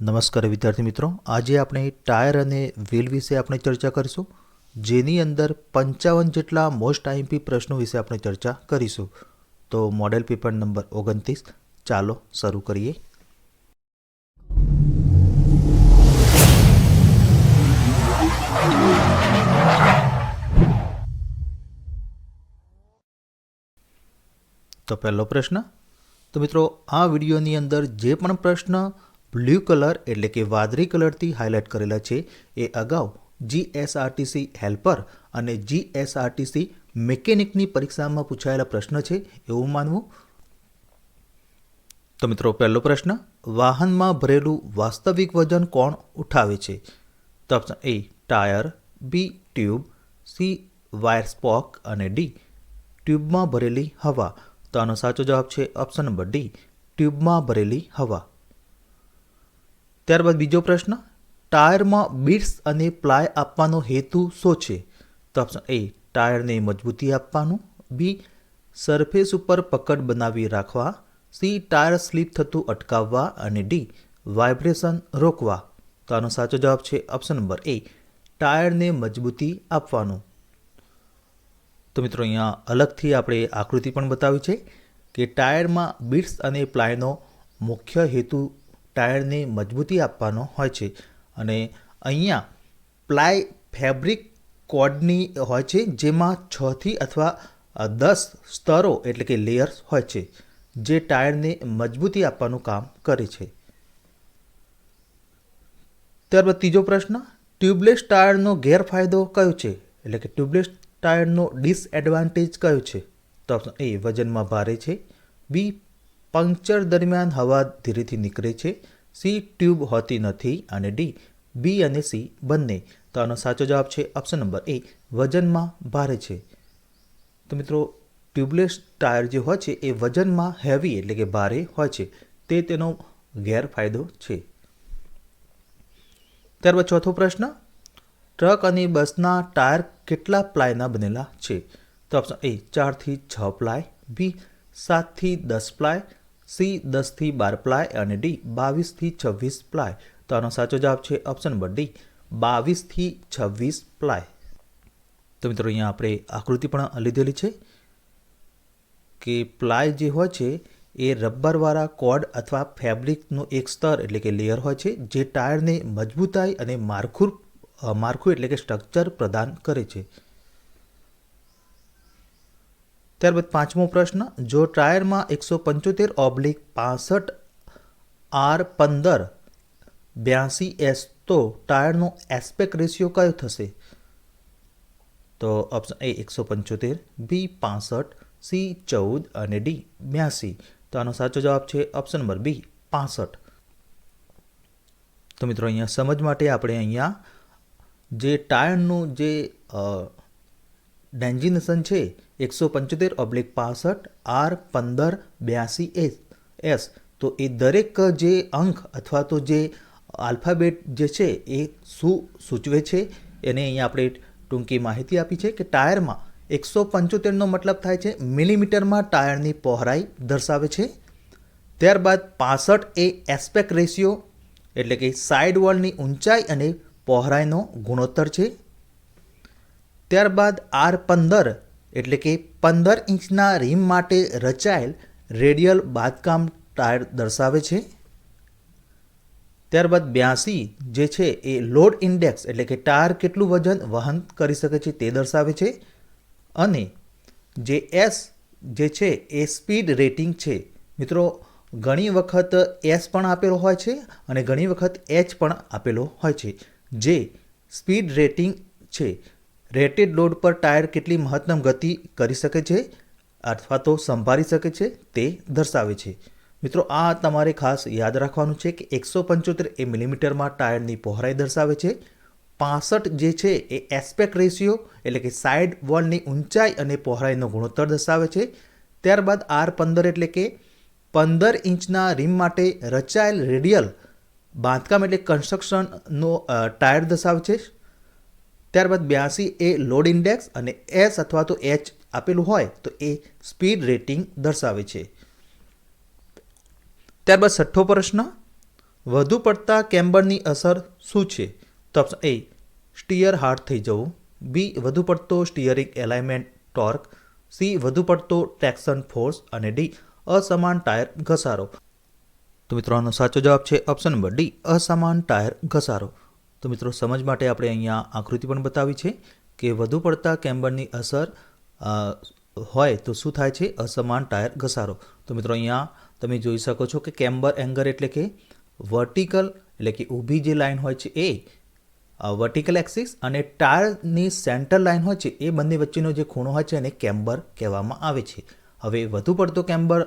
નમસ્કાર વિદ્યાર્થી મિત્રો, આજે આપણે ટાયર અને વ્હીલ વિશે આપણે ચર્ચા કરીશું, જેની અંદર 55 જેટલા મોસ્ટ આઈએમપી પ્રશ્નો વિશે આપણે ચર્ચા કરીશું. તો મોડેલ પેપર નંબર 29, ચાલો શરૂ કરીએ. તો પહેલો પ્રશ્ન. તો મિત્રો, આ વિડીયોની અંદર જે પણ પ્રશ્ન બ્લુ કલર એટલે કે વાદળી કલરથી હાઇલાઇટ કરેલા છે એ અગાઉ જીએસઆરટીસી હેલ્પર અને જીએસઆરટીસી મિકેનિકની પરીક્ષામાં પૂછાયેલા પ્રશ્ન છે એવું માનવું. તો મિત્રો, પહેલો પ્રશ્ન, વાહનમાં ભરેલું વાસ્તવિક વજન કોણ ઉઠાવે છે? તો option A tyre, B tube, C wire spoke અને ડી ટ્યુબમાં ભરેલી હવા. તો આનો સાચો જવાબ છે ઓપ્શન નંબર ડી, ટ્યુબમાં ભરેલી હવા. ત્યારબાદ બીજો પ્રશ્ન, ટાયરમાં બિટ્સ અને પ્લાય આપવાનો હેતુ શું છે? તો ઓપ્શન એ ટાયરને મજબૂતી આપવાનું, બી સરફેસ ઉપર પકડ બનાવી રાખવા, સી ટાયર સ્લીપ થતું અટકાવવા અને ડી વાઇબ્રેશન રોકવા. તો આનો સાચો જવાબ છે ઓપ્શન નંબર એ, ટાયરને મજબૂતી આપવાનું. તો મિત્રો, અહીંયા અલગથી આપણે આકૃતિ પણ બતાવી છે કે ટાયરમાં બિટ્સ અને પ્લાયનો મુખ્ય હેતુ ટાયરને મજબૂતી આપવાનો હોય છે. અને અહીંયા પ્લાય ફેબ્રિક કોડની હોય છે, જેમાં 6થી અથવા 10 સ્તરો એટલે કે લેયર્સ હોય છે, જે ટાયરને મજબૂતી આપવાનું કામ કરે છે. ત્યારબાદ ત્રીજો પ્રશ્ન, ટ્યુબલેસ ટાયરનો ગેરફાયદો કયો છે? એટલે કે ટ્યુબલેસ ટાયરનો ડિસએડવાન્ટેજ કયો છે? તો ઓપ્શન એ વજનમાં ભારે છે, બી પંક્ચર દરમિયાન હવા ધીરેથી નીકળે છે, સી ટ્યુબ હોતી નથી અને ડી બી અને સી બંને. તો આનો સાચો જવાબ છે ઓપ્શન નંબર એ, વજનમાં ભારે છે. તો મિત્રો, ટ્યુબલેસ ટાયર જે હોય છે એ વજનમાં હેવી એટલે કે ભારે હોય છે, તે તેનો ગેરફાયદો છે. ત્યારબાદ ચોથો પ્રશ્ન, ટ્રક અને બસના ટાયર કેટલા પ્લાયના બનેલા છે? તો ઓપ્શન એ 4થી 6 પ્લાય, બી 7થી 10 પ્લાય, સી 10થી 12 પ્લાય અને ડી 22થી 26 પ્લાય. તો આનો સાચો જવાબ છે ઓપ્શન નંબર ડી, 22થી 26 પ્લાય. તો મિત્રો, અહીંયા આપણે આકૃતિ પણ લીધેલી છે કે પ્લાય જે હોય છે એ રબરવાળા કોડ અથવા ફેબ્રિકનું એક સ્તર એટલે કે લેયર હોય છે, જે ટાયરને મજબૂતાઈ અને માળખું એટલે કે સ્ટ્રક્ચર પ્રદાન કરે છે. ત્યારબાદ પાંચમો પ્રશ્ન, જો ટાયરમાં 175/65 R15 82S તો ટાયરનો એસ્પેક્ટ રેશિયો કયો થશે? તો ઓપ્શન એ 175, બી 65, સી 14 અને ડી 82. તો આનો સાચો જવાબ છે ઓપ્શન નંબર બી 65. તો મિત્રો, અહીંયા સમજ માટે આપણે અહીંયા જે ટાયરનું જે ડેન્જિનેશન છે 175/65 R15 82S, તો એ દરેક જે અંક અથવા તો જે આલ્ફાબેટ જે છે એ શું સૂચવે છે એને અહીંયા આપણે ટૂંકી માહિતી આપી છે કે ટાયરમાં 175નો મતલબ થાય છે મિલીમીટરમાં ટાયરની પહોળાઈ દર્શાવે છે. ત્યારબાદ 65 એ એસ્પેક્ટ રેશિયો એટલે કે સાઇડ વોલની ઊંચાઈ અને પહોળાઈનો ગુણોત્તર છે. ત્યારબાદ R15 એટલે કે 15 ઇંચના રીમ માટે રચાયેલ રેડિયલ બાંધકામ ટાયર દર્શાવે છે. ત્યારબાદ 82 જે છે એ લોડ ઇન્ડેક્સ એટલે કે ટાયર કેટલું વજન વહન કરી શકે છે તે દર્શાવે છે. અને જે એસ જે છે એ સ્પીડ રેટિંગ છે. મિત્રો, ઘણી વખત એસ પણ આપેલો હોય છે અને ઘણી વખત એચ પણ આપેલો હોય છે, જે સ્પીડ રેટિંગ છે. રેટેડ લોડ પર ટાયર કેટલી મહત્તમ ગતિ કરી શકે છે અથવા તો સંભાળી શકે છે તે દર્શાવે છે. મિત્રો, આ તમારે ખાસ યાદ રાખવાનું છે કે 175 એ મિલીમીટરમાં ટાયરની પહોળાઈ દર્શાવે છે. 65 જે છે એ એસ્પેક્ટ રેશિયો એટલે કે સાઇડ વોલની ઊંચાઈ અને પહોળાઈનો ગુણોત્તર દર્શાવે છે. ત્યારબાદ R15 એટલે કે 15 ઇંચના રીમ માટે રચાયેલ રેડિયલ બાંધકામ એટલે કન્સ્ટ્રક્શનનો ટાયર દર્શાવે છે. ત્યારબાદ 82 એ લોડ ઇન્ડેક્સ અને એસ અથવા તો એચ આપેલું હોય તો એ સ્પીડ રેટિંગ દર્શાવે છે. ત્યારબાદ છઠ્ઠો પ્રશ્ન, વધુ પડતા કેમ્બરની અસર શું છે? તો ઓપ્શન એ સ્ટીયર હાર્ડ થઈ જવું, બી વધુ પડતો સ્ટીયરિંગ એલાઇનમેન્ટ ટોર્ક, સી વધુ પડતો ટ્રેક્શન ફોર્સ અને ડી અસમાન ટાયર ઘસારો. તો મિત્રો આનો સાચો જવાબ છે ઓપ્શન નંબર ડી અસમાન ટાયર ઘસારો. તો મિત્રો સમજ માટે આપણે અહીંયા આકૃતિ પણ બતાવી છે કે વધુ પડતા કેમ્બરની અસર હોય તો શું થાય છે? અસમાન ટાયર ઘસારો. તો મિત્રો અહીંયા તમે જોઈ શકો છો કે કેમ્બર એંગલ એટલે કે વર્ટિકલ એટલે કે ઊભી જે લાઇન હોય છે એ વર્ટિકલ એક્સિસ અને ટાયરની સેન્ટર લાઇન હોય છે એ બંને વચ્ચેનો જે ખૂણો હોય છે એને કેમ્બર કહેવામાં આવે છે. હવે વધુ પડતો કેમ્બર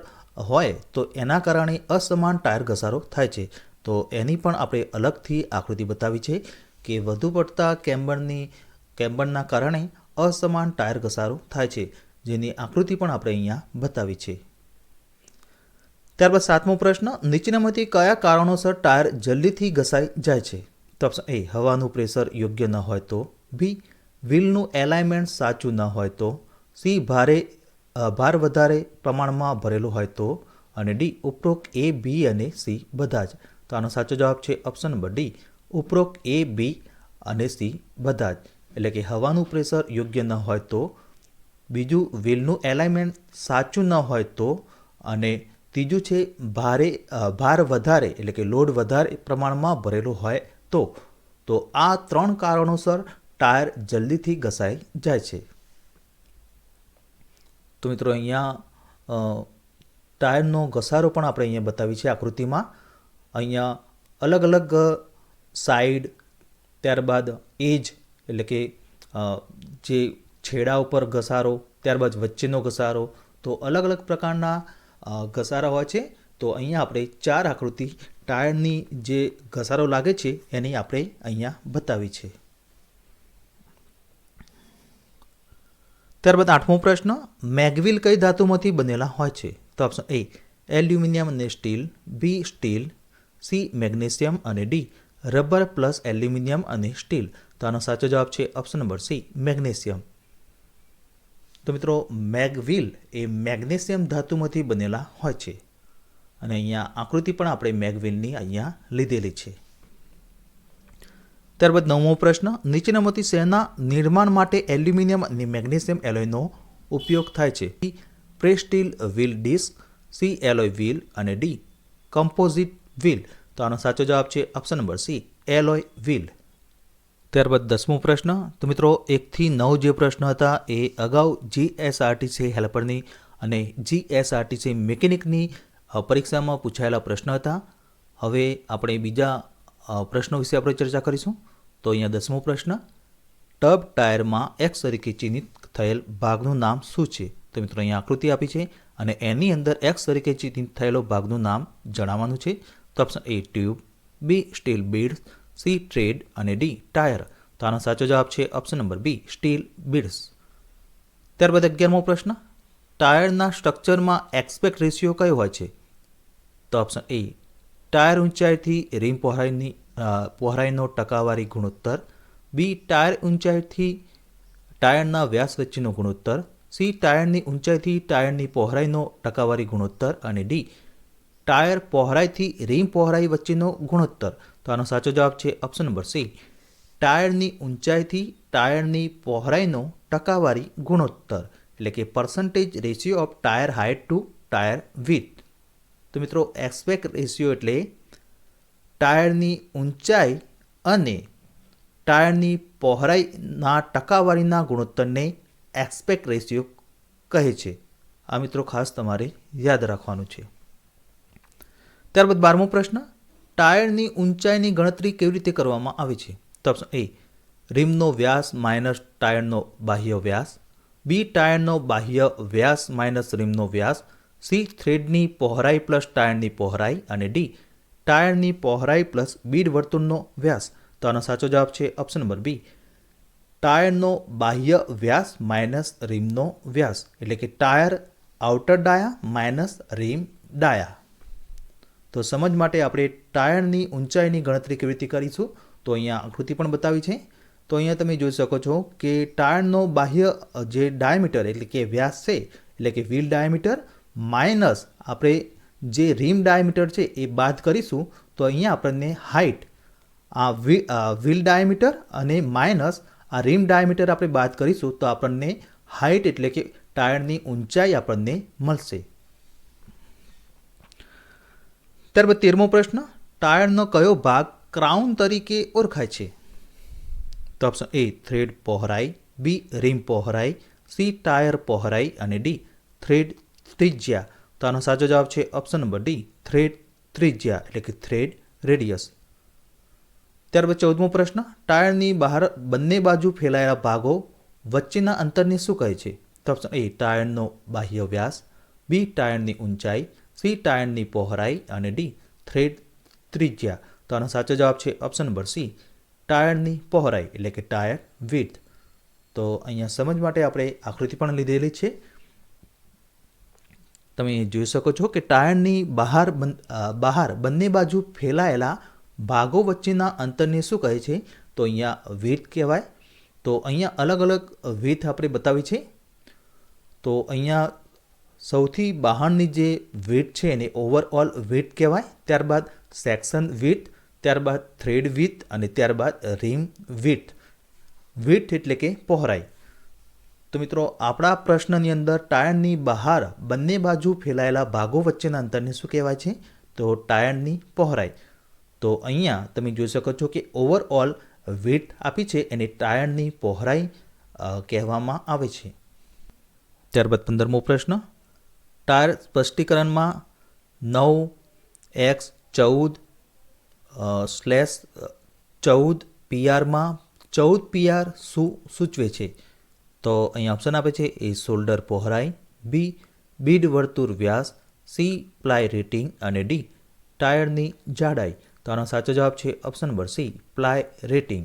હોય તો એના કારણે અસમાન ટાયર ઘસારો થાય છે. તો એની પણ આપણે અલગથી આકૃતિ બતાવી છે કે વધુ પડતા કેમ્બરના કારણે અસમાન ટાયર ઘસારો થાય છે, જેની આકૃતિ પણ આપણે અહીંયા બતાવી છે. ત્યારબાદ 7મો પ્રશ્ન, નીચેનામાંથી કયા કારણોસર ટાયર જલ્દીથી ઘસાઈ જાય છે? તો ઓપ્શન એ હવાનું પ્રેશર યોગ્ય ન હોય તો, બી વ્હીલનું એલાઇનમેન્ટ સાચું ન હોય તો, સી ભાર વધારે પ્રમાણમાં ભરેલો હોય તો અને ડી ઉપરોક્ત એ, બી અને સી બધા જ. તો આનો સાચો જવાબ છે ઓપ્શન નંબર ડી ઉપરોક્ત એ, બી અને સી બધા જ. એટલે કે હવાનું પ્રેશર યોગ્ય ન હોય તો, બીજું વ્હીલનું એલાઇનમેન્ટ સાચું ન હોય તો અને ત્રીજું છે ભાર વધારે એટલે કે લોડ વધારે પ્રમાણમાં ભરેલો હોય તો આ 3 કારણોસર ટાયર જલ્દીથી ઘસાઈ જાય છે. તો મિત્રો અહીંયા ટાયરનો ઘસારો પણ આપણે અહીંયા બતાવી છે આકૃતિમાં. અહીંયા અલગ અલગ સાઈડ, ત્યારબાદ એજ એટલે કે જે છેડા ઉપર ઘસારો, ત્યારબાદ વચ્ચેનો ઘસારો, તો અલગ અલગ પ્રકારના ઘસારા હોય છે. તો અહીંયા આપણે 4 આકૃતિ ટાયરની જે ઘસારો લાગે છે એની આપણે અહીંયા બતાવી છે. ત્યારબાદ 8મો પ્રશ્ન, મેગવિલ કઈ ધાતુમાંથી બનેલા હોય છે? તો ઓપ્શન એ એલ્યુમિનિયમ અને steel, B steel, C magnesium અને ડી રબર પ્લસ એલ્યુમિનિયમ અને સ્ટીલ. તો આનો સાચો જવાબ છે ઓપ્શન નંબર સી મેગ્નેશિયમ. તો મિત્રો મેગવિલ એ મેગ્નેશિયમ ધાતુમાંથી બનેલા હોય છે અને અહીંયા આકૃતિ પણ આપણે મેગવિલની અહીંયા લીધેલી છે. ત્યારબાદ 9મો પ્રશ્ન, નીચેનામાંથી શેના નિર્માણ માટે એલ્યુમિનિયમ અને મેગ્નેશિયમ એલોયનો ઉપયોગ થાય છે? Press steel wheel disc, C alloy wheel અને ડી કમ્પોઝિટ વ્હીલ. તો આનો સાચો જવાબ છે option number C alloy wheel. ત્યારબાદ 10મો પ્રશ્ન, તો મિત્રો 1 થી 9 જે પ્રશ્ન હતા એ અગાઉ જીએસઆરટીસી હેલ્પરની અને જીએસઆરટીસી મિકેનિકની પરીક્ષામાં પૂછાયેલા પ્રશ્ન હતા. હવે આપણે બીજા પ્રશ્નો વિશે આપણે ચર્ચા કરીશું. તો અહીંયા 10મો પ્રશ્ન, ટબ ટાયરમાં એક્સ તરીકે ચિહ્નિત થયેલ ભાગનું નામ શું છે? તો મિત્રો અહીંયા આકૃતિ આપી છે અને એની અંદર એક્સ તરીકે ચિહ્નિત થયેલો ભાગનું નામ જણાવવાનું છે. તો option A tube, B steel beads, C tread અને ડી ટાયર. તો આનો સાચો જવાબ છે option number B steel beads. ત્યારબાદ 11મો પ્રશ્ન, ટાયરના સ્ટ્રક્ચરમાં એસ્પેક્ટ રેશિયો કયો હોય છે? તો ઓપ્શન એ ટાયર ઊંચાઈથી રીમ પહોળાઈનો ટકાવારી ગુણોત્તર, બી ટાયર ઊંચાઈથી ટાયરના વ્યાસ વચ્ચેનો ગુણોત્તર, સી ટાયરની ઊંચાઈથી ટાયરની પહોળાઈનો ટકાવારી ગુણોત્તર અને ડી ટાયર પહોળાઈથી રીમ પહોળાઈ વચ્ચેનો ગુણોત્તર. તો આનો સાચો જવાબ છે ઓપ્શન નંબર સી ટાયરની ઊંચાઈથી ટાયરની પહોળાઈનો ટકાવારી ગુણોત્તર એટલે કે percentage ratio of tyre height to tyre width. તો મિત્રો એસ્પેક્ટ રેશિયો એટલે ટાયરની ઊંચાઈ અને ટાયરની પહોળાઈના ટકાવારીના ગુણોત્તરને એસ્પેક્ટ રેશિયો કહે છે. આ મિત્રો ખાસ તમારે યાદ રાખવાનું છે. ત્યારબાદ 12મો પ્રશ્ન, ટાયરની ઊંચાઈની ગણતરી કેવી રીતે કરવામાં આવે છે? તો ઓપ્શન એ રીમનો વ્યાસ માઇનસ ટાયરનો બાહ્ય વ્યાસ, બી ટાયરનો બાહ્ય વ્યાસ માઇનસ રીમનો વ્યાસ, સી થ્રેડની પહોળાઈ પ્લસ ટાયરની પહોળાઈ અને ડી ટાયરની પહોળાઈ પ્લસ બીડ વર્તુળનો વ્યાસ. તો આનો સાચો જવાબ છે ઓપ્શન નંબર બી ટાયરનો બાહ્ય વ્યાસ માઇનસ રીમનો વ્યાસ એટલે કે ટાયર આઉટર ડાયા માઇનસ રીમ ડાયા. તો સમજ માટે આપણે ટાયરની ઊંચાઈની ગણતરી કેવી રીતે કરીશું? તો અહીંયા આકૃતિ પણ બતાવી છે. તો અહીંયા તમે જોઈ શકો છો કે ટાયરનો બાહ્ય જે ડાયામીટર એટલે કે વ્યાસ છે એટલે કે વ્હીલ ડાયામીટર માઇનસ આપણે જે રીમ ડાયામીટર છે એ બાદ કરીશું તો અહીંયા આપણને હાઇટ આ વ્હીલ ડાયામીટર અને માઇનસ આ રીમ ડાયામીટર આપણે બાદ કરીશું તો આપણને હાઇટ એટલે કે ટાયરની ઊંચાઈ આપણને મળશે. ત્યારબાદ 13મો પ્રશ્ન, ટાયરનો કયો ભાગ ક્રાઉન તરીકે ઓળખાય છે? તો ઓપ્શન એ થ્રેડ પહોળાઈ, બી રીમ પહોળાઈ, સી ટાયર પહોળાઈ અને ડી થ્રેડ ત્રિજ્યા. તો આનો સાચો જવાબ છે ઓપ્શન નંબર ડી થ્રેડ ત્રિજ્યા એટલે કે થ્રેડ રેડિયસ. ત્યારબાદ 14મો પ્રશ્ન, ટાયરની બહાર બંને બાજુ ફેલાયેલા ભાગો વચ્ચેના અંતરને શું કહે છે? તો ઓપ્શન એ ટાયરનો બાહ્ય વ્યાસ, બી ટાયરની ઊંચાઈ, સી ટાયરની પહોળાઈ અને ડી થ્રેડ ત્રિજ્યા. તો આનો સાચો જવાબ છે ઓપ્શન નંબર સી ટાયરની પહોળાઈ એટલે કે ટાયર વિડ્થ. તો અહીંયા સમજ માટે આપણે આકૃતિ પણ લીધેલી છે. તમે જોઈ શકો છો કે ટાયરની બહાર બંને બાજુ ફેલાયેલા ભાગો વચ્ચેના અંતરને શું કહે છે? તો અહીંયા વિડ્થ કહેવાય. તો અહીંયા અલગ અલગ વિડ્થ આપણે બતાવી છે. તો અહીંયા સૌથી બહારની જે વિડ્થ છે એને ઓવરઓલ વિડ્થ કહેવાય. ત્યારબાદ સેક્શન વિડ્થ, ત્યારબાદ થ્રેડ વિડ્થ અને ત્યારબાદ રીમ વિડ્થ. વિડ્થ એટલે કે પહોળાઈ. તો મિત્રો આપણા પ્રશ્નની અંદર ટાયરની બહાર બંને બાજુ ફેલાયેલા ભાગો વચ્ચેના અંતરને શું કહેવાય છે? તો ટાયરની પહોળાઈ. તો અહીંયા તમે જોઈ શકો છો કે ઓવરઓલ વિડ્થ આપી છે એને ટાયરની પહોળાઈ કહેવામાં આવે છે. ત્યારબાદ 15મો પ્રશ્ન, ટાયર સ્પષ્ટીકરણમાં 9x14/14 PR માં 14 PR શું સૂચવે છે? તો અહીંયા ઓપ્શન આપે છે એ શોલ્ડર પહોળાઈ, બી બીડ વર્તુળ વ્યાસ, સી પ્લાય રેટિંગ અને ડી ટાયરની જાડાઈ. તો આનો સાચો જવાબ છે option number C ply rating.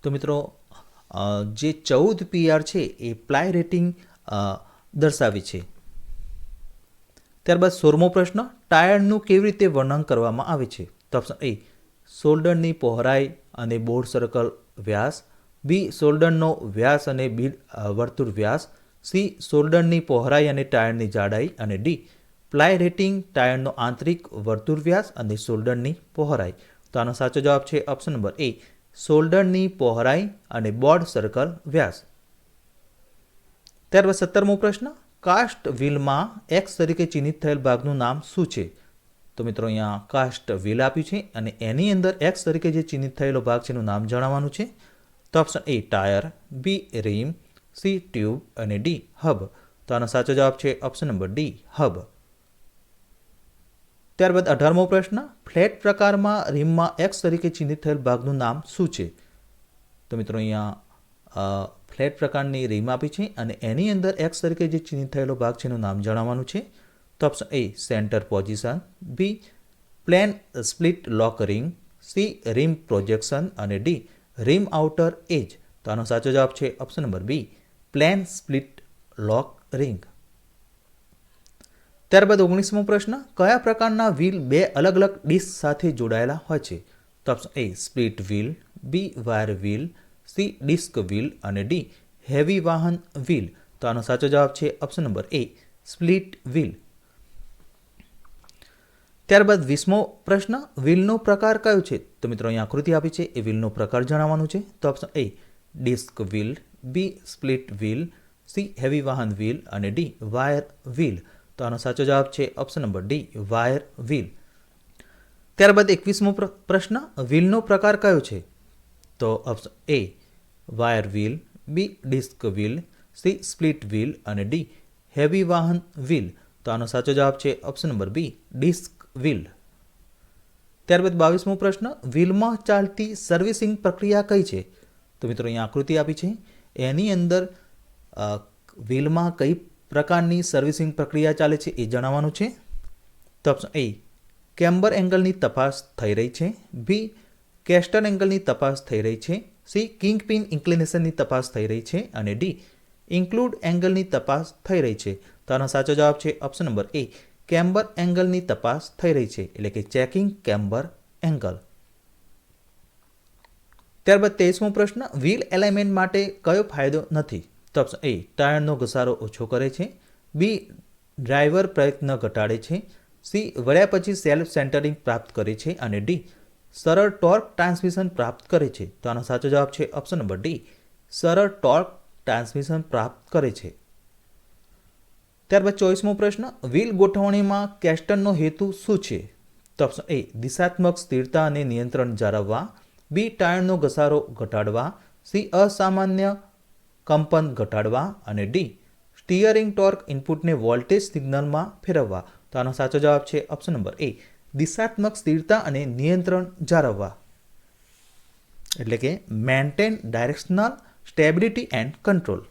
તો મિત્રો જે 14 PR છે એ પ્લાય રેટિંગ દર્શાવે છે. ત્યારબાદ 16મો પ્રશ્ન, ટાયરનું કેવી રીતે વર્ણન કરવામાં આવે છે? તો ઓપ્શન એ શોલ્ડરની પહોળાઈ અને બોર્ડ સર્કલ વ્યાસ, બી શોલ્ડરનો વ્યાસ અને બીડ વર્તુળ વ્યાસ, સી શોલ્ડરની પહોળાઈ અને ટાયરની જાડાઈ અને ડી પ્લાય રેટિંગ ટાયરનો આંતરિક વર્તુળ વ્યાસ અને શોલ્ડરની પહોળાઈ. તો આનો સાચો જવાબ છે ઓપ્શન નંબર એ શોલ્ડરની પહોળાઈ અને બોર્ડ સર્કલ વ્યાસ. ત્યારબાદ 17મો પ્રશ્ન, કાસ્ટ વ્હીલમાં એક્સ તરીકે ચિહ્નિત થયેલ ભાગનું નામ શું છે? તો મિત્રો અહીંયા કાસ્ટ વ્હીલ આપ્યું છે અને એની અંદર એક્સ તરીકે જે ચિહ્નિત થયેલો ભાગ છે એનું નામ જણાવવાનું છે. તો option A tyre, B rim, C tube અને ડી હબ. તો આનો સાચો જવાબ છે ઓપ્શન નંબર ડી હબ. ત્યારબાદ 18મો પ્રશ્ન, ફ્લેટ પ્રકારમાં રીમમાં એક્સ તરીકે ચિહ્નિત થયેલ ભાગનું નામ શું છે? તો મિત્રો અહીંયા ફ્લેટ પ્રકારની રીમ આપી છે અને એની અંદર એક્સ તરીકે જે ચિહ્નિત થયેલો ભાગ છે એનું નામ જણાવવાનું છે. તો option A centre position, B plane split lock ring, C rim projection અને ડી રીમ આઉટર એજ. તો આનો સાચો જવાબ છે option number B plane split lock ring. ત્યારબાદ 19મો પ્રશ્ન, કયા પ્રકારના વ્હીલ બે અલગ અલગ ડિસ્ક સાથે જોડાયેલા હોય છે? તો option A split wheel, B wire wheel, C disc wheel અને ડી હેવી વાહન વ્હીલ. તો આનો સાચો જવાબ છે option number A split wheel. ત્યારબાદ 20મો પ્રશ્ન, વ્હીલનો પ્રકાર કયો છે? તો મિત્રો અહીં આકૃતિ આપી છે એ વ્હીલનો પ્રકાર જણાવવાનું છે. તો option A disc wheel, B split wheel, C heavy વાહન વ્હીલ અને ડી વાયર વ્હીલ. તો આનો સાચો જવાબ છે option number D wire wheel. ત્યારબાદ 21મો પ્રશ્ન, વ્હીલનો પ્રકાર કયો છે? તો option A wire wheel, B disc wheel, C split wheel અને ડી હેવી વાહન વ્હીલ. તો આનો સાચો જવાબ છે option number B disc wheel. ત્યારબાદ 22મો પ્રશ્ન, વ્હીલમાં ચાલતી સર્વિસિંગ પ્રક્રિયા કઈ છે? તો મિત્રો અહીંયા આકૃતિ આપી છે એની અંદર વ્હીલમાં કઈ પ્રકારની સર્વિસિંગ પ્રક્રિયા ચાલે છે એ જણાવવાનું છે. તો ઓપ્શન એ કેમ્બર એંગલની તપાસ થઈ રહી છે, બી કેસ્ટર એંગલની તપાસ થઈ રહી છે, સી કિંગ પિન ઇન્ક્લિનેશનની તપાસ થઈ રહી છે અને ડી ઇન્ક્લુડ એંગલની તપાસ થઈ રહી છે. તો આનો સાચો જવાબ છે ઓપ્શન નંબર એ કેમ્બર એંગલની તપાસ થઈ રહી છે એટલે કે ચેકિંગ કેમ્બર એંગલ. ત્યારબાદ 23મો પ્રશ્ન, વ્હીલ એલાઇનમેન્ટ માટે કયો ફાયદો નથી? તો ઓપ્શન એ ટાયરનો ઘસારો ઓછો કરે છે, બી ડ્રાઈવર પ્રયત્ન ઘટાડે છે, સી વળ્યા પછી સેલ્ફ સેન્ટરિંગ પ્રાપ્ત કરે છે અને ડી સરળ ટોર્ક ટ્રાન્સમિશન પ્રાપ્ત કરે છે. તો આનો સાચો જવાબ છે ઓપ્શન નંબર ડી, સરળ ટોર્ક ટ્રાન્સમિશન પ્રાપ્ત કરે છે. ત્યારબાદ 24મો પ્રશ્ન, વ્હીલ ગોઠવણીમાં કેસ્ટનનો હેતુ શું છે? તો ઓપ્શન એ દિશાત્મક સ્થિરતા અને નિયંત્રણ જાળવવા, બી ટાયરનો ઘસારો ઘટાડવા, સી અસામાન્ય કંપન ઘટાડવા અને ડી સ્ટીયરિંગ ટોર્ક ઇનપુટને વોલ્ટેજ સિગ્નલમાં ફેરવવા. તો આનો સાચો જવાબ છે ઓપ્શન નંબર એ, દિશાત્મક સ્થિરતા અને નિયંત્રણ જાળવવા, એટલે કે maintain directional stability and control.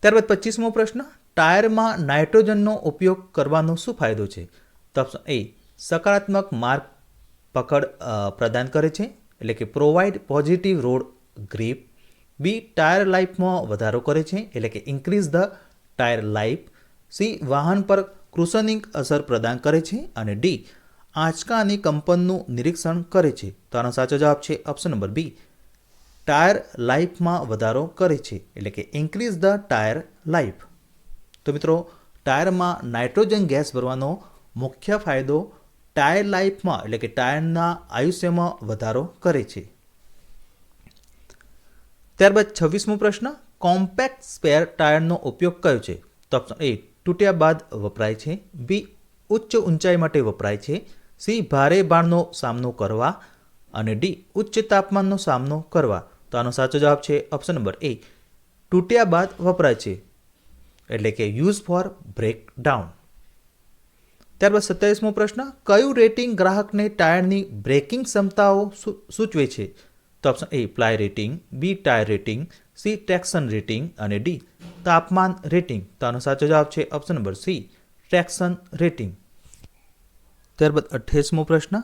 ત્યારબાદ 25મો પ્રશ્ન, ટાયરમાં નાઇટ્રોજનનો ઉપયોગ કરવાનો શું ફાયદો છે? તો ઓપ્શન એ સકારાત્મક માર્ગ પકડ પ્રદાન કરે છે, એટલે કે provide positive road grip, B tyre લાઈફમાં વધારો કરે છે, એટલે કે increase the tyre life, C વાહન પર ક્રુશનિંગ અસર પ્રદાન કરે છે અને ડી આંચકા અને કંપનનું નિરીક્ષણ કરે છે. તો આનો સાચો જવાબ છે ઓપ્શન નંબર બી, ટાયર લાઈફમાં વધારો કરે છે, એટલે કે ઇન્ક્રીઝ ધ ટાયર લાઈફ. તો મિત્રો, ટાયરમાં નાઇટ્રોજન ગેસ ભરવાનો મુખ્ય ફાયદો ટાયર લાઈફમાં, એટલે કે ટાયરના આયુષ્યમાં વધારો કરે છે. ત્યારબાદ 26મો પ્રશ્ન, કોમ્પેક્ટ સ્પેર ટાયરનો ઉપયોગ કયો છે? તો ઓપ્શન એ તૂટ્યા બાદ વપરાય છે, બી ઉચ્ચ ઊંચાઈ માટે વપરાય છે, સી ભારે ભારનો સામનો કરવા અને ડી ઉચ્ચ તાપમાનનો સામનો કરવા. તો આનો સાચો જવાબ છે ઓપ્શન નંબર એ, તૂટ્યા બાદ વપરાય છે, એટલે કે યુઝ ફોર બ્રેકડાઉન. ત્યારબાદ 27મો પ્રશ્ન, કયું રેટિંગ ગ્રાહકને ટાયરની બ્રેકિંગ ક્ષમતાઓ સૂચવે છે? તો option A ply rating, B tyre rating, C traction rating અને ડી તાપમાન રેટિંગ. તો આનો સાચો જવાબ છે option number C, traction rating. ત્યારબાદ 28મો પ્રશ્ન,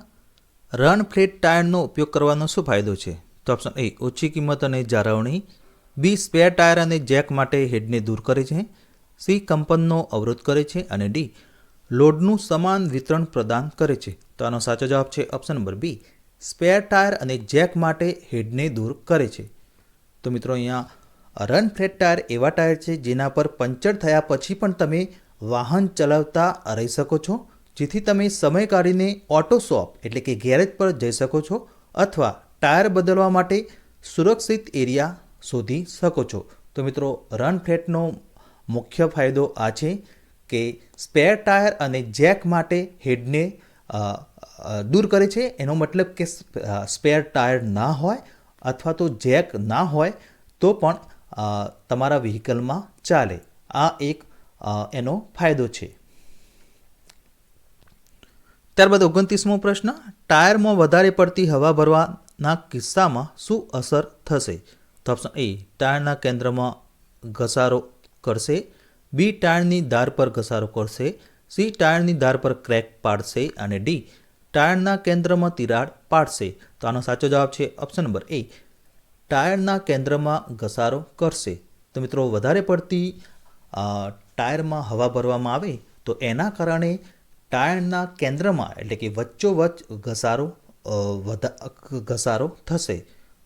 રન ફ્લેટ ટાયરનો ઉપયોગ કરવાનો શું ફાયદો છે? તો ઓપ્શન એ ઓછી કિંમત અને જાળવણી, બી સ્પેર ટાયર અને જેક માટે હેડને દૂર કરે છે, સી કંપનનો અવરોધ કરે છે અને ડી લોડનું સમાન વિતરણ પ્રદાન કરે છે. તો આનો સાચો જવાબ છે option number B, spare tyre અને જેક માટે હેડને દૂર કરે છે. તો મિત્રો, અહીંયા રન ફ્લેટ ટાયર એવા ટાયર છે જેના પર પંચર થયા પછી પણ તમે વાહન ચલાવતા રહી શકો છો, જેથી તમે સમય કાઢીને ઓટો શોપ, એટલે કે ગેરેજ પર જઈ શકો છો અથવા ટાયર બદલવા માટે સુરક્ષિત એરિયા શોધી શકો છો. તો મિત્રો, રન ફ્લેટનો મુખ્ય ફાયદો આ છે કે સ્પેર ટાયર અને જેક માટે હેડને દૂર કરે છે. એનો મતલબ કે સ્પેર ટાયર ના હોય અથવા તો જેક ના હોય તો પણ તમારા વ્હીકલમાં ચાલે. આ એક એનો ફાયદો છે. ત્યારબાદ 29મો પ્રશ્ન, ટાયરમાં વધારે પડતી હવા ભરવાના કિસ્સામાં શું અસર થશે? તો ઓપ્શન એ ટાયરના કેન્દ્રમાં ઘસારો કરશે, બી ટાયરની ધાર પર ઘસારો કરશે, સી ટાયરની ધાર પર ક્રેક પાડશે અને ડી ટાયરના કેન્દ્રમાં તિરાડ પાડશે. તો આનો સાચો જવાબ છે ઓપ્શન નંબર એ, ટાયરના કેન્દ્રમાં ઘસારો કરશે. તો મિત્રો, વધારે પડતી ટાયરમાં હવા ભરવામાં આવે તો એના કારણે ટાયરના કેન્દ્રમાં, એટલે કે વચ્ચોવચ્ચ ઘસારો થશે.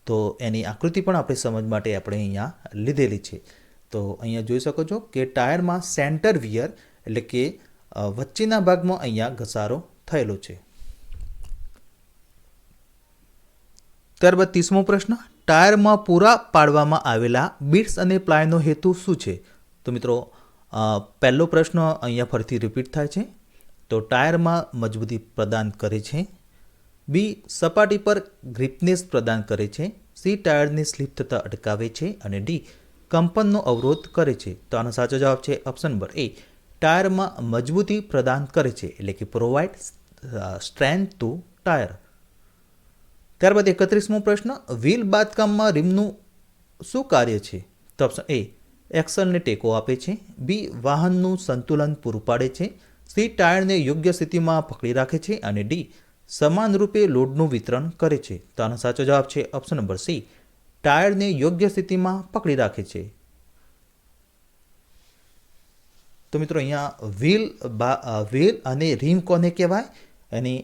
તો એની આકૃતિ પણ આપણે સમજ માટે આપણે અહીંયા લીધેલી છે. તો અહીંયા જોઈ શકો છો કે ટાયરમાં સેન્ટર વિયર, એટલે કે વચ્ચેના ભાગમાં અહીંયા ઘસારો થયેલો છે. ત્યારબાદ 30મો પ્રશ્ન, ટાયરમાં પૂરા પાડવામાં આવેલા બિટ્સ અને પ્લાયનો હેતુ શું છે? તો મિત્રો, પહેલો પ્રશ્ન અહીંયા ફરીથી રિપીટ થાય છે. તો ટાયરમાં મજબૂતી પ્રદાન કરે છે, બી સપાટી પર ગ્રીપનેસ પ્રદાન કરે છે, સી ટાયરની સ્લીપ થતાં અટકાવે છે અને ડી કંપનનો અવરોધ કરે છે. તો આનો સાચો જવાબ છે ઓપ્શન નંબર એ, ટાયરમાં મજબૂતી પ્રદાન કરે છે, એટલે કે પ્રોવાઇડ સ્ટ્રેન્થ ટુ ટાયર. ત્યારબાદ 31મો પ્રશ્ન, વ્હીલ બાંધકામમાં રિમનું શું કાર્ય છે? તો ઓપ્શન એ એક્સલને ટેકો આપે છે, બી વાહનનું સંતુલન પૂરું પાડે છે, સી ટાયરને યોગ્ય સ્થિતિમાં પકડી રાખે છે અને ડી સમાનરૂપે લોડનું વિતરણ કરે છે. તો આનો સાચો જવાબ છે ઓપ્શન નંબર સી, ટાયરને યોગ્ય સ્થિતિમાં પકડી રાખે છે. તો મિત્રો, અહીંયા વ્હીલ અને રીમ કોને કહેવાય એની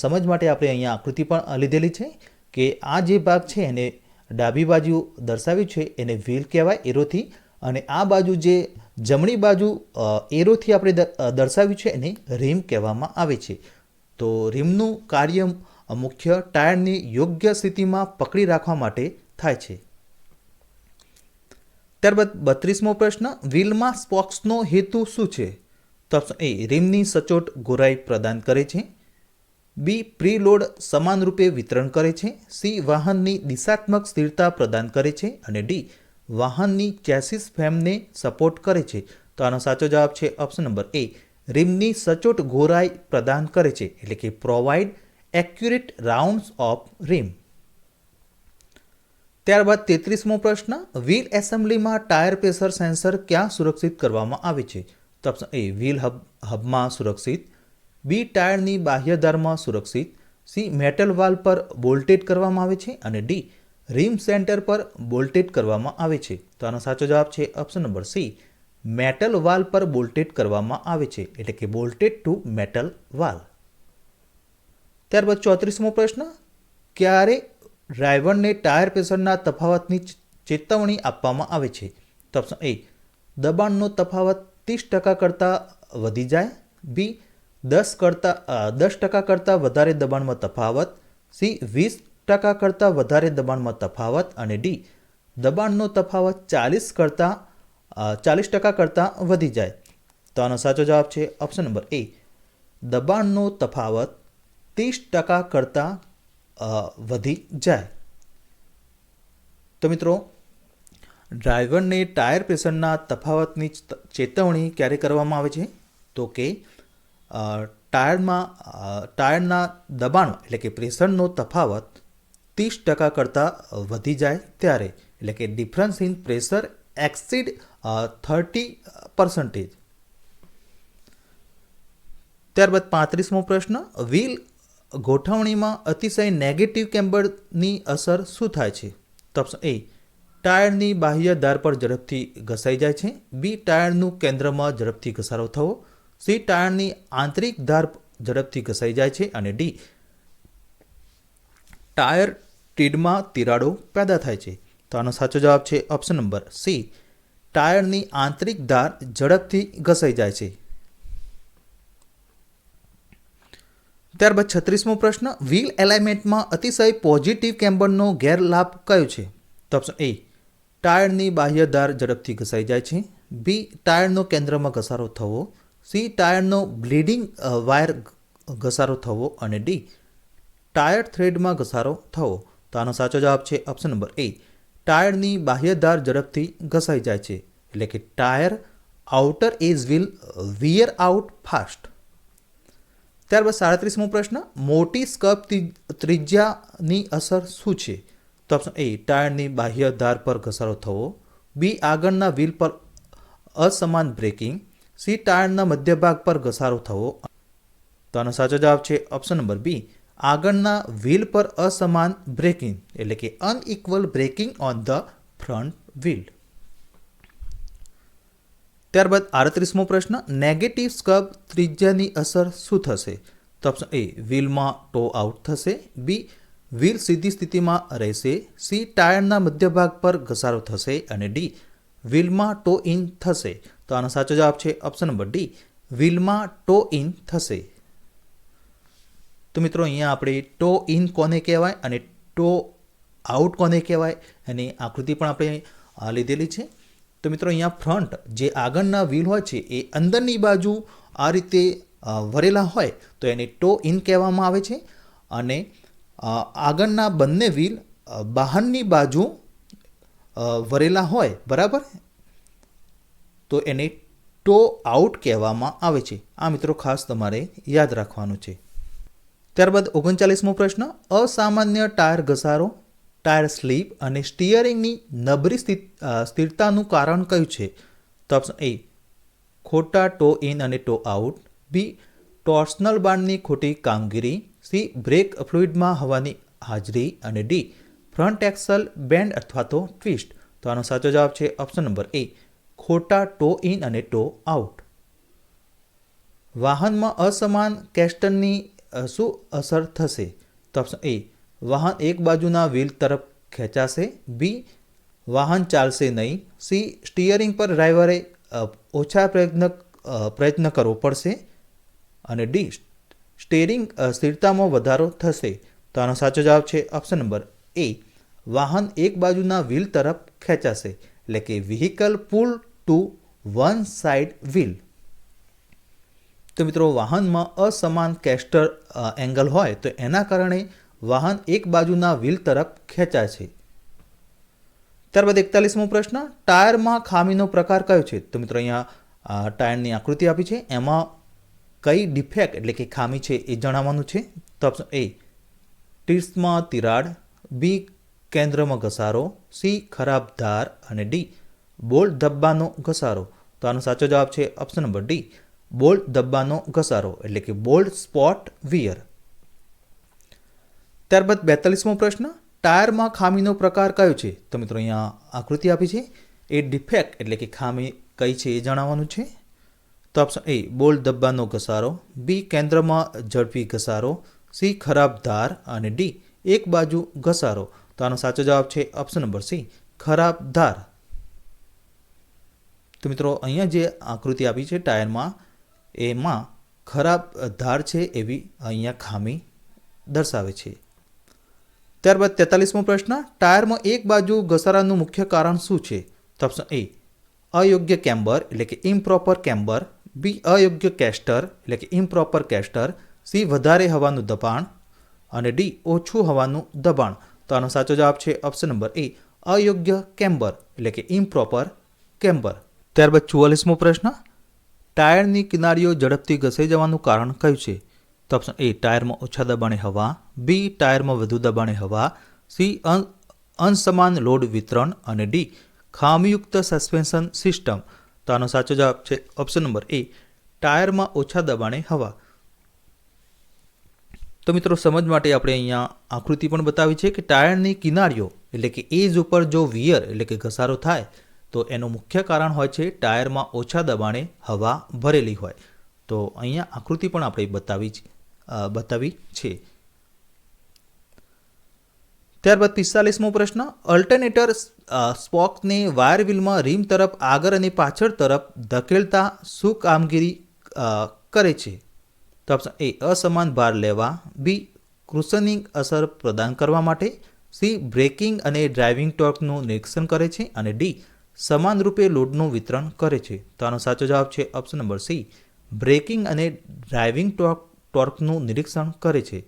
સમજ માટે આપણે અહીંયા આકૃતિ પણ લીધેલી છે કે આ જે ભાગ છે એને ડાબી બાજુ દર્શાવ્યું છે એને વ્હીલ કહેવાય એરોથી, અને આ બાજુ જે જમણી બાજુ એરોથી આપણે દર્શાવ્યું છે એને રીમ કહેવામાં આવે છે. તો રીમનું કાર્ય મુખ્ય ટાયરની યોગ્ય સ્થિતિમાં પકડી રાખવા માટે થાય છે. ત્યારબાદ 32મો પ્રશ્ન, વ્હીલમાં સ્પોક્સનો હેતુ શું છે? તો ઓપ્શન એ રીમની સચોટ ગોરાઈ પ્રદાન કરે છે. બી પ્રીલોડ સમાનરૂપે વિતરણ કરે છે. સી વાહનની દિશાત્મક સ્થિરતા પ્રદાન કરે છે. અને ડી વાહનની ચેસિસ ફ્રેમને સપોર્ટ કરે છે. તો આનો સાચો જવાબ છે ઓપ્શન નંબર એ રીમની સચોટ ગોરાઈ પ્રદાન કરે છે, એટલે કે પ્રોવાઇડ એક્યુરેટ રાઉન્ડ્સ ઓફ રીમ. ત્યારબાદ 33મો પ્રશ્ન, વ્હીલ એસેમ્બલીમાં ટાયર પ્રેશર સેન્સર ક્યાં સુરક્ષિત કરવામાં આવે છે? તો ઓપ્શન એ વ્હીલ હબમાં સુરક્ષિત. બી ટાયરની બાહ્ય ધારમાં સુરક્ષિત. સી મેટલ વાલ પર બોલ્ટેડ કરવામાં આવે છે. અને ડી રીમ સેન્ટર પર બોલ્ટેડ કરવામાં આવે છે. તો આનો સાચો જવાબ છે ઓપ્શન નંબર સી મેટલ વાલ પર બોલ્ટેડ કરવામાં આવે છે, એટલે કે બોલ્ટેડ ટુ મેટલ વાલ. ત્યારબાદ 34મો પ્રશ્ન, ક્યારે ડ્રાઈવરને ટાયર પ્રેશરના તફાવતની ચેતવણી આપવામાં આવે છે? તો ઓપ્શન એ દબાણનો તફાવત 30% કરતાં વધી જાય. બી 10% કરતાં વધારે દબાણમાં તફાવત. સી 20% કરતાં વધારે દબાણમાં તફાવત. અને ડી દબાણનો તફાવત 40% કરતાં વધી જાય. તો આનો સાચો જવાબ છે ઓપ્શન નંબર એ દબાણનો તફાવત 30% કરતાં વધી જાય. તો મિત્રો, ડ્રાઈવરને ટાયર પ્રેશરના તફાવતની ચેતવણી ક્યારે કરવામાં આવે છે? તો કે ટાયરના દબાણ એટલે કે પ્રેશરનો તફાવત 30% કરતાં વધી જાય ત્યારે, એટલે કે ડિફરન્સ ઇન પ્રેશર એક્સીડ 30%. ત્યારબાદ 35મો પ્રશ્ન, વ્હીલ ગોઠવણીમાં અતિશય નેગેટિવ કેમ્બરની અસર શું થાય છે? તો ઓપ્શન એ ટાયરની બાહ્ય ધાર પર ઝડપથી ઘસાઈ જાય છે. બી ટાયરનું કેન્દ્રમાં ઝડપથી ઘસારો થવો. સી ટાયરની આંતરિક ધાર ઝડપથી ઘસાઈ જાય છે. અને ડી ટાયર ટીડમાં તિરાડો પેદા થાય છે. તો આનો સાચો જવાબ છે ઓપ્શન નંબર સી ટાયરની આંતરિક ધાર ઝડપથી ઘસાઈ જાય છે. ત્યારબાદ 36મો પ્રશ્ન, વ્હીલ એલાઇનમેન્ટમાં અતિશય પોઝિટિવ કેમ્બરનો ગેરલાભ કયો છે? તો ઓપ્શન એ ટાયરની બાહ્ય ધાર ઝડપથી ઘસાઈ જાય છે. બી ટાયરનો કેન્દ્રમાં ઘસારો થવો. સી ટાયરનો બ્લીડિંગ વાયર ઘસારો થવો. અને ડી ટાયર થ્રેડમાં ઘસારો થવો. તો આનો સાચો જવાબ છે ઓપ્શન નંબર એ ટાયરની બાહ્ય ધાર ઝડપથી ઘસાઈ જાય છે, એટલે કે tyre outer edge will wear out fast. ત્યારબાદ 37મો પ્રશ્ન, મોટી સ્કર્પ ત્રિજ્યાની અસર શું છે? તો ઓપ્શન એ ટાયરની બાહ્ય ધાર પર ઘસારો થવો. બી આગળના વ્હીલ પર અસમાન બ્રેકિંગ. સી ટાયરના મધ્યભાગ પર ઘસારો થવો. તો આનો સાચો જવાબ છે ઓપ્શન નંબર બી આગળના વ્હીલ પર અસમાન બ્રેકિંગ, એટલે કે unequal braking on the front wheel. ત્યારબાદ 38મો પ્રશ્ન, નેગેટિવ સ્કર્પ ત્રિજ્યાની અસર શું થશે? તો ઓપ્શન એ વ્હીલમાં ટો આઉટ થશે. બી વ્હીલ સીધી સ્થિતિમાં રહેશે. સી ટાયરના મધ્યભાગ પર ઘસારો થશે. અને ડી વ્હીલમાં ટો ઇન થશે. તો આનો સાચો જવાબ છે ઓપ્શન નંબર ડી વ્હીલમાં ટો ઇન થશે. તો મિત્રો, અહીંયા આપણે ટો ઇન કોને કહેવાય અને ટો આઉટ કોને કહેવાય એની આકૃતિ પણ આપણે લીધેલી છે. તો મિત્રો, અહીંયા ફ્રન્ટ જે આગળના વ્હીલ હોય છે એ અંદરની બાજુ આ રીતે વરેલા હોય તો એને ટો ઇન કહેવામાં આવે છે. અને આગળના બંને વ્હીલ બહારની બાજુ વરેલા હોય, બરાબર, તો એને ટો આઉટ કહેવામાં આવે છે. આ મિત્રો ખાસ તમારે યાદ રાખવાનું છે. ત્યારબાદ 39મો પ્રશ્ન, અસામાન્ય ટાયર ઘસારો, ટાયર સ્લીપ અને સ્ટીયરિંગની નબળી સ્થિરતાનું કારણ કયું છે? તો ઓપ્શન એ ખોટા ટો ઇન અને ટો આઉટ. બી ટોર્સનલ બારની ખોટી કામગીરી. સી બ્રેક ફ્લુઇડમાં હવાની હાજરી. અને ડી ફ્રન્ટ એક્સલ બેન્ડ અથવા તો ટ્વિસ્ટ. તો આનો સાચો જવાબ છે ઓપ્શન નંબર એ ખોટા ટો ઇન અને ટો આઉટ. વાહનમાં અસમાન કેસ્ટનની શું અસર થશે? તો ઓપ્શન એ વાહન એક બાજુના વ્હીલ તરફ ખેંચાશે. બી વાહન ચાલશે નહીં. સી સ્ટીયરિંગ પર ડ્રાઈવરે ઓછા પ્રયત્ન કરવો પડશે. અને ડી સ્ટેરિંગ સ્થિરતામાં વધારો થશે. તો આનો સાચો જવાબ છે ઓપ્શન નંબર એ. વાહન એક બાજુના વ્હીલ તરફ ખેંચાશે, એટલે કે વ્હીકલ પુલ ટુ વન સાઇડ વ્હીલ. તો મિત્રો, વાહનમાં અસમાન કેસ્ટર એંગલ હોય તો એના કારણે વાહન એક બાજુના વ્હીલ તરફ ખેંચાય છે. ત્યારબાદ 41મો પ્રશ્ન, ટાયરમાં ખામીનો પ્રકાર કયો છે? તો મિત્રો, અહીંયા ટાયરની આકૃતિ આપી છે, એમાં કઈ ડિફેક્ટ એટલે કે ખામી છે એ જણાવવાનું છે. તો ઓપ્શન એ ટીર્સમાં તિરાડ, બી કેન્દ્રમાં ઘસારો, સી ખરાબ ધાર અને ડી બોલ્ટ ધબ્બાનો ઘસારો. તો આનો સાચો જવાબ છે ઓપ્શન નંબર ડી બોલ્ટ ધબ્બાનો ઘસારો, એટલે કે બોલ્ટ સ્પોટ વિયર. ત્યારબાદ 42મો પ્રશ્ન, ટાયરમાં ખામીનો પ્રકાર કયો છે? તો મિત્રો, અહીંયા આકૃતિ આપી છે, એ ડિફેક્ટ એટલે કે ખામી કઈ છે એ જણાવવાનું છે. તો ઓપ્શન એ બોલ્ટ ધબ્બાનો ઘસારો, બી કેન્દ્રમાં ઝડપી ઘસારો, સી ખરાબ ધાર અને ડી એક બાજુ ઘસારો. તો આનો સાચો જવાબ છે ઓપ્શન નંબર સી ખરાબ ધાર. તો મિત્રો, અહીંયા જે આકૃતિ આપી છે ટાયરમાં, એમાં ખરાબ ધાર છે એવી અહીંયા ખામી દર્શાવે છે. ત્યારબાદ 43મો પ્રશ્ન, ટાયરમાં એક બાજુ ઘસારાનું મુખ્ય કારણ શું છે? તો ઓપ્શન એ અયોગ્ય કેમ્બર એટલે કે ઇમ્પ્રોપર કેમ્બર, બી અયોગ્ય કેસ્ટર એટલે કે ઇમ્પ્રોપર કેસ્ટર, સી વધારે હવાનું દબાણ અને ડી ઓછું હવાનું દબાણ. તો આનો સાચો જવાબ છે ઓપ્શન નંબર એ અયોગ્ય કેમ્બર એટલે કે ઇમ્પ્રોપર કેમ્બર. ત્યારબાદ 44મો પ્રશ્ન, ટાયરની કિનારીઓ ઝડપથી ઘસાઈ જવાનું કારણ કયું છે? તો ઓપ્શન એ ટાયરમાં ઓછા દબાણે હવા, બી ટાયરમાં વધુ દબાણે હવા, સી અનસમાન લોડ વિતરણ અને ડી ખામીયુક્ત સસ્પેન્શન સિસ્ટમ. તો આનો સાચો જવાબ છે ઓપ્શન નંબર એ ટાયરમાં ઓછા દબાણે હવા. તો મિત્રો, સમજ માટે આપણે અહીંયા આકૃતિ પણ બતાવી છે કે ટાયરની કિનારીઓ એટલે કે એજ ઉપર જો વિયર એટલે કે ઘસારો થાય તો એનું મુખ્ય કારણ હોય છે ટાયરમાં ઓછા દબાણે હવા ભરેલી હોય. તો અહીંયા આકૃતિ પણ આપણે બતાવી છે. ત્યારબાદ 45મો પ્રશ્ન, અલ્ટરનેટર સ્પોકને વાયર વ્હીલમાં રીમ તરફ આગળ અને પાછળ તરફ ધકેલતા શું કામગીરી કરે છે? તો ઓપ્શન એ અસમાન ભાર લેવા, બી ક્રુશનિંગ અસર પ્રદાન કરવા માટે, સી બ્રેકિંગ અને ડ્રાઇવિંગ ટોર્કનું નિરીક્ષણ કરે છે અને ડી સમાનરૂપે લોડનું વિતરણ કરે છે. તો આનો સાચો જવાબ છે ઓપ્શન નંબર સી બ્રેકિંગ અને ડ્રાઇવિંગ ટોર્કનું નિરીક્ષણ કરે છે.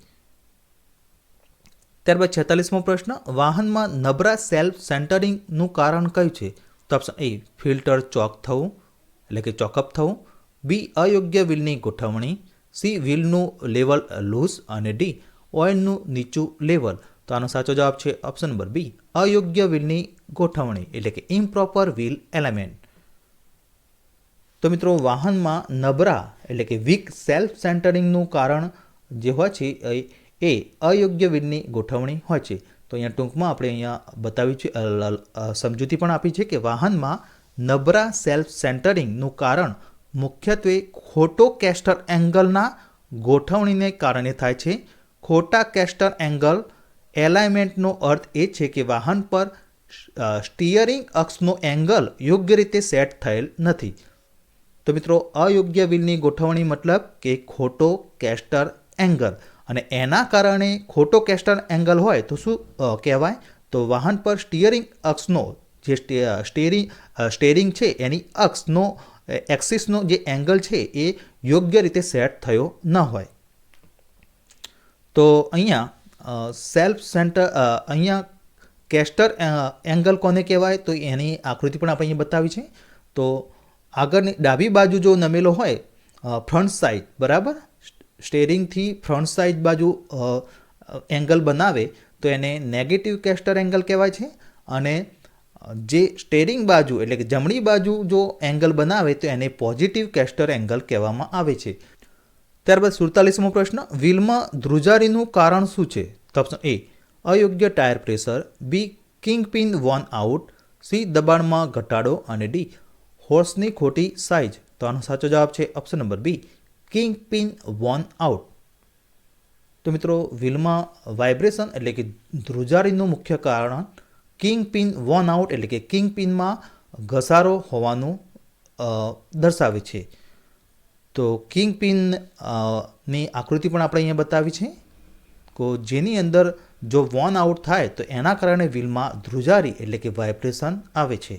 ત્યારબાદ 46મો પ્રશ્ન, વાહનમાં નબળા સેલ્ફ સેન્ટરિંગનું કારણ કયું છે? તો ઓપ્શન એ ફિલ્ટર ચોક થવું એટલે કે ચોકઅપ થવું, બી અયોગ્ય વ્હીલની ગોઠવણી, સી વ્હીલનું લેવલ લૂઝ અને ડી ઓઇલનું નીચું લેવલ. તો આનો સાચો જવાબ છે ઓપ્શન નંબર બી અયોગ્ય વ્હીલની ગોઠવણી એટલે કે ઇમ્પ્રોપર વ્હીલ એલિમેન્ટ. તો મિત્રો, વાહનમાં નબળા એટલે કે વીક સેલ્ફ સેન્ટરિંગનું કારણ જે હોય છે એ અયોગ્ય વ્હીલની ગોઠવણી હોય છે. તો અહીંયા ટૂંકમાં આપણે અહીંયા બતાવ્યું છે, સમજૂતી પણ આપી છે કે વાહનમાં નબળા સેલ્ફ સેન્ટરિંગનું કારણ મુખ્યત્વે ખોટો કેસ્ટર એંગલના ગોઠવણીને કારણે થાય છે. ખોટા કેસ્ટર એંગલ એલાઇનમેન્ટનો અર્થ એ છે કે વાહન પર સ્ટીયરિંગ અક્ષનો એંગલ યોગ્ય રીતે સેટ થયેલ નથી. તો મિત્રો, અયોગ્ય વ્હીલની ગોઠવણી મતલબ કે ખોટો કેસ્ટર એંગલ, અને એના કારણે ખોટો કેસ્ટર એંગલ હોય તો શું કહેવાય? તો વાહન પર સ્ટીયરિંગ અક્ષનો જે સ્ટેરિંગ છે એની અક્ષનો એક્સિસનો જે એંગલ છે એ યોગ્ય રીતે સેટ થયો ન હોય. તો અહીંયા કેસ્ટર એંગલ કોને કહેવાય? તો એની આકૃતિ પણ આપણે અહીંયા બતાવી છે. તો આગળની ડાબી બાજુ જો નમેલો હોય ફ્રન્ટ સાઈડ, બરાબર, સ્ટેરિંગથી ફ્રન્ટ સાઈડ બાજુ એંગલ બનાવે તો એને નેગેટિવ કેસ્ટર એંગલ કહેવાય છે, અને જે સ્ટેરિંગ બાજુ એટલે કે જમણી બાજુ જો એંગલ બનાવે તો એને પોઝિટિવ કેસ્ટર એંગલ કહેવામાં આવે છે. ત્યારબાદ 47મો પ્રશ્ન, વ્હીલમાં ધ્રુજારીનું કારણ શું છે? તો ઓપ્શન એ અયોગ્ય ટાયર પ્રેશર, બી કિંગપિન વોર્ન આઉટ, સી દબાણમાં ઘટાડો અને ડી હોર્સની ખોટી સાઇઝ. તો આનો સાચો જવાબ છે option number B kingpin worn out. તો મિત્રો, વ્હીલમાં વાઇબ્રેશન એટલે કે ધ્રુજારીનું મુખ્ય કારણ કિંગપિન વોર્ન આઉટ એટલે કે કિંગપિનમાં ઘસારો હોવાનું દર્શાવે છે. તો કિંગ પિન ની આકૃતિ પણ આપણે અહીંયા બતાવી છે, તો જેની અંદર જો વોન આઉટ થાય તો એના કારણે વ્હીલમાં ધ્રુજારી એટલે કે વાઇબ્રેશન આવે છે.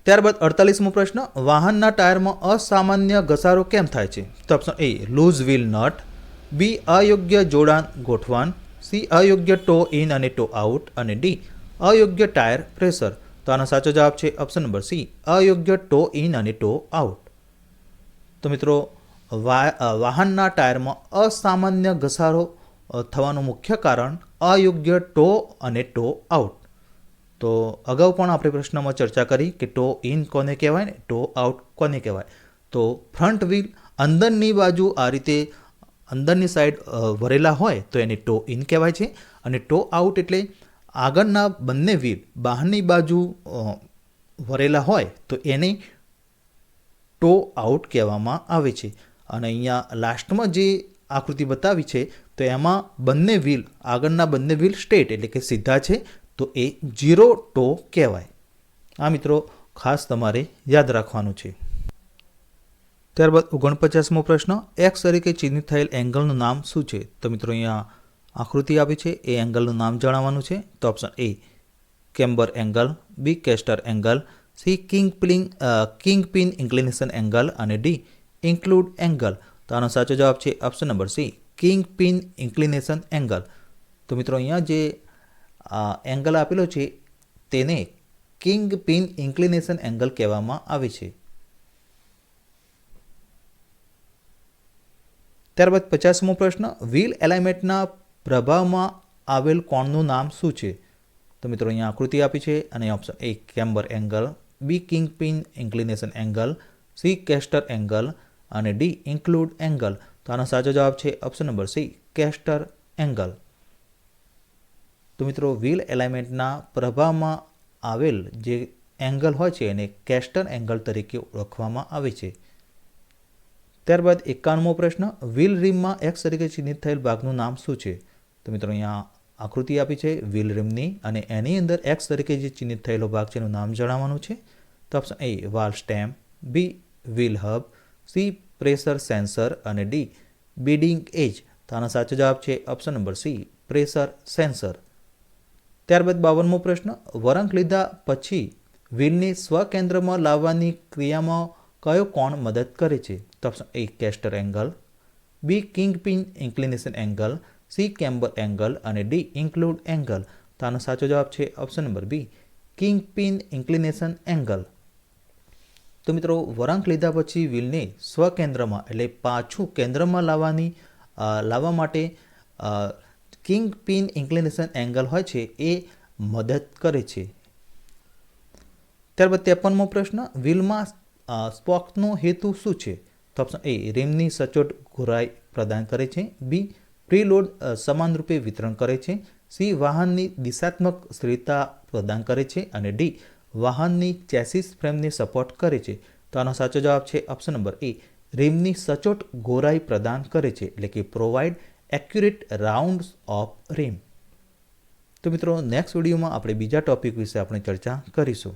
ત્યારબાદ 48મો પ્રશ્ન, વાહનના ટાયરમાં અસામાન્ય ઘસારો કેમ થાય છે? તો option A loose wheel nut, B અયોગ્ય જોડાણ ગોઠવણ, સી અયોગ્ય ટો ઇન અને ટો આઉટ અને ડી અયોગ્ય ટાયર પ્રેશર. તો આનો સાચો જવાબ છે ઓપ્શન નંબર સી અયોગ્ય ટો ઇન અને ટો આઉટ. તો મિત્રો વાહનના ટાયરમાં અસામાન્ય ઘસારો થવાનું મુખ્ય કારણ અયોગ્ય ટો અને ટો આઉટ. તો અગાઉ પણ આપણે પ્રશ્નમાં ચર્ચા કરી કે ટો ઇન કોને કહેવાય ને ટો આઉટ કોને કહેવાય. તો ફ્રન્ટ વ્હીલ અંદરની બાજુ આ રીતે અંદરની સાઈડ વરેલા હોય તો એને ટો ઇન કહેવાય છે, અને ટો આઉટ એટલે આગળના બંને વ્હીલ બહારની બાજુ વરેલા હોય તો એને ટો આઉટ કહેવામાં આવે છે. અને અહીંયા લાસ્ટમાં જે આકૃતિ બતાવી છે તો એમાં બંને વ્હીલ આગળના બંને વ્હીલ સ્ટ્રેટ એટલે કે સીધા છે, તો એ 0 ટો કહેવાય. આ મિત્રો ખાસ તમારે યાદ રાખવાનું છે. ત્યારબાદ 49મો પ્રશ્ન, એક્સ તરીકે ચિહ્નિત થયેલ એંગલનું નામ શું છે? તો મિત્રો અહીંયા આકૃતિ આપી છે, એ એંગલનું નામ જણાવવાનું છે. તો option A camber angle, B caster angle, C king pin inclination angle અને ડી ઇન્ક્લુડ એંગલ. તો આનો સાચો જવાબ છે option number C king pin inclination angle. તો મિત્રો અહીંયા જે એંગલ આપેલો છે તેને કિંગ પિન ઇન્ક્લિનેશન એંગલ કહેવામાં આવે છે. ત્યારબાદ 50મો પ્રશ્ન, વ્હીલ એલાઇનમેન્ટના પ્રભાવમાં આવેલ કોણનું નામ શું છે? તો મિત્રો અહીંયા આકૃતિ આપી છે, અને option A camber angle, B king pin inclination angle, C caster angle અને ડી ઇન્ક્લુડ એંગલ. તો આનો સાચો જવાબ છે option number C caster angle. તો મિત્રો વ્હીલ એલાઇનમેન્ટના પ્રભાવમાં આવેલ જે એંગલ હોય છે એને કેસ્ટર એંગલ તરીકે ઓળખવામાં આવે છે. ત્યારબાદ 51મો પ્રશ્ન, વ્હીલ રિમમાં એક્સ તરીકે ચિહ્નિત થયેલ ભાગનું નામ શું છે? તો મિત્રો અહીંયા આકૃતિ આપી છે વ્હીલ રિમની, અને એની અંદર એક્સ તરીકે જે ચિહ્નિત થયેલો ભાગ છે એનું નામ જણાવવાનું છે. તો option A valve stem, B wheel hub, C pressure sensor અને ડી બીડિંગ એજ. તો આનો સાચો જવાબ છે option number C pressure sensor. ત્યારબાદ 52મો પ્રશ્ન, વળાંક લીધા પછી વ્હીલને સ્વકેન્દ્રમાં લાવવાની ક્રિયામાં કયો કોણ મદદ કરે છે? તો option A caster angle, B king pin inclination angle, C camber angle અને ડી ઇન્ક્લુડ એંગલ. તો આનો સાચો જવાબ છે option number B king pin inclination angle. તો મિત્રો વળાંક લીધા પછી વ્હીલને સ્વકેન્દ્રમાં એટલે પાછું કેન્દ્રમાં લાવવા માટે કિંગ પિન ઇન્ક્લિનેશન એંગલ હોય છે એ મદદ કરે છે. ત્યારબાદ 53મો પ્રશ્ન, વ્હીલમાં સ્પોક્સનો હેતુ શું છે? તો ઓપ્શન એ રિમની સચોટ ઘોરાઈ પ્રદાન કરે છે, બી પ્રીલોડ સમાનરૂપે વિતરણ કરે છે, સી વાહનની દિશાત્મક સ્થિરતા પ્રદાન કરે છે અને ડી વાહનની ચેસિસ ફ્રેમને સપોર્ટ કરે છે. તો આનો સાચો જવાબ છે ઓપ્શન નંબર એ રિમની સચોટ ઘોરાઈ પ્રદાન કરે છે, એટલે કે provide accurate rounds of rim. તો મિત્રો નેક્સ્ટ વિડીયોમાં આપણે બીજા ટોપિક વિશે આપણે ચર્ચા કરીશું.